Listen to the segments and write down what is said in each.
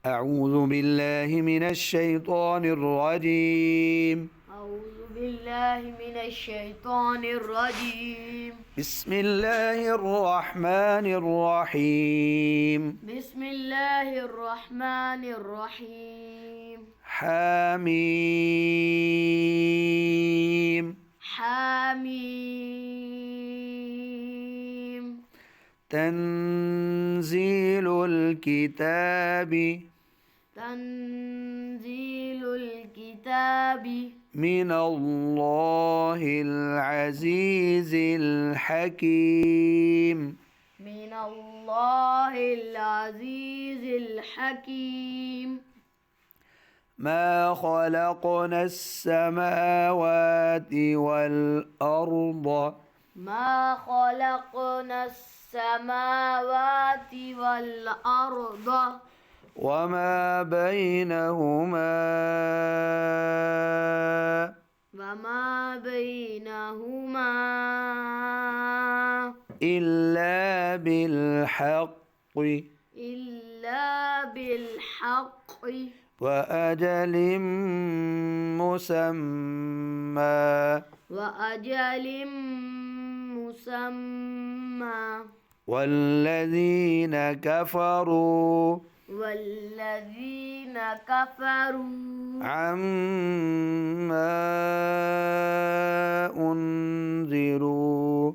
أعوذ بالله من الشيطان الرجيم. أعوذ بالله من الشيطان الرجيم. بسم الله الرحمن الرحيم. بسم الله الرحمن الرحيم. حميم. حميم. تنزيل الكتاب تنزيل الكتاب من الله العزيز الحكيم. من الله العزيز الحكيم. ما خلقنا السماوات والأرض ما خلقنا السماوات والأرض وما بينهما إلا بالحق وأجل مسمى والذين كفروا عما أنذروا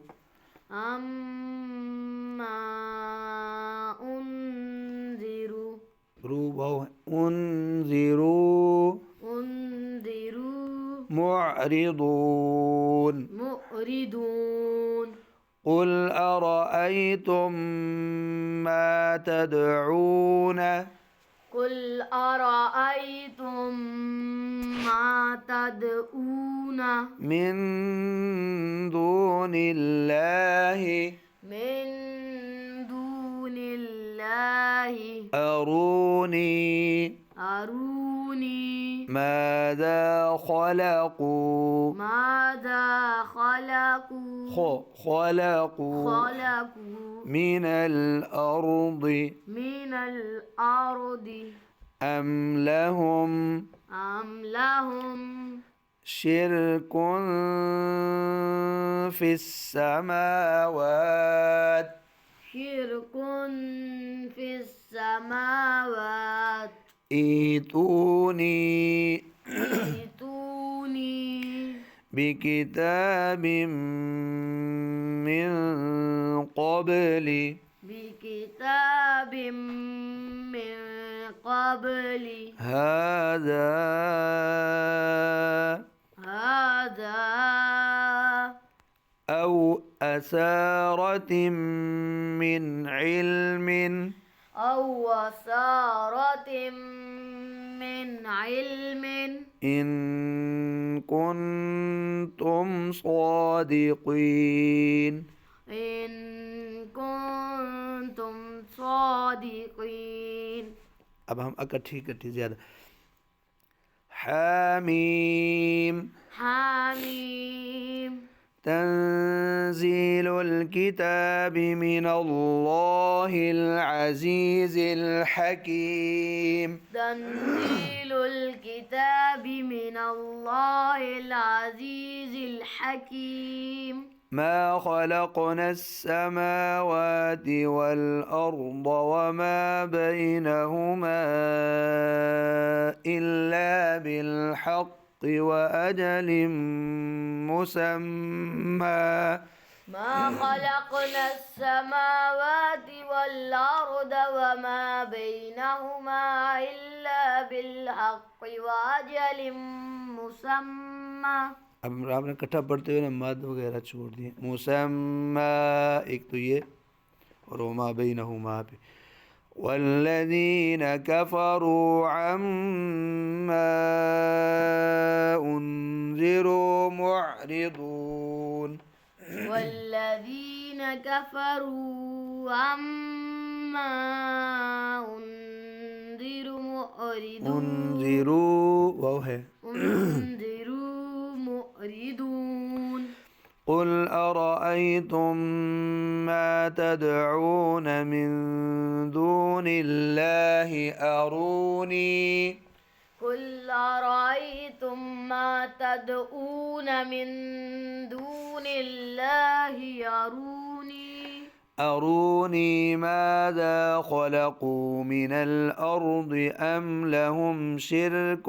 معرضون. قل أرأيتم ما تدعون من دون الله أروني ماذا خلقوا من الأرض أم لهم شرك في السماوات ائتوني بكتاب من قبل هذا أو أثارة من علم إن كنتم صادقين. अब हम इकट्ठी ज़्यादा حميم. تنزيل الكتاب من الله العزيز الحكيم. تنزيل الكتاب من الله العزيز الحكيم. ما خلقنا السماوات والأرض وما بينهما إلا بالحق وأجل مسمى. ما خلقنا السماوات والأرض وما بينهما إلا بالحق وأجل مسمى. अब आपने इकट्ठा पढ़ते हुए ना मद वगैरह छोड़ दिए. मुसम्मा एक तो ये और वमा बैनहुमा पे. والذين كفروا عما أنذروا معرضون. والذين كفروا عما أنذروا معرضون. أنذروا معرضون. قل أرأيتم ما تدعون من دون دون الله أروني قل أرأيتم ما تدعون من دون الله أروني ماذا خلقوا من الأرض أم لهم شرك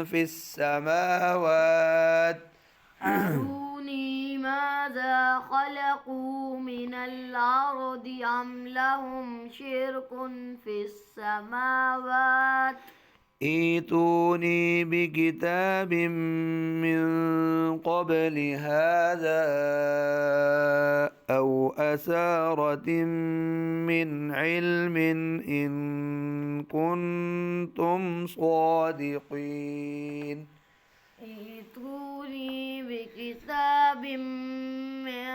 في السماوات أروني ماذا خلقوا من الأرض أم لهم شرك في السماوات ائتوني بكتاب من قبل هذا أو أثارة من علم إن كنتم صادقين ائتوني بكتاب من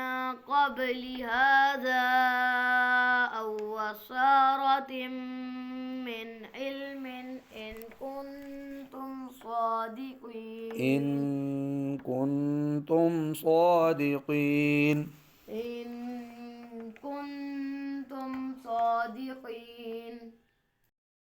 قبل هذا أو أثارة من علم إن كنتم صادقين إن كنتم صادقين إن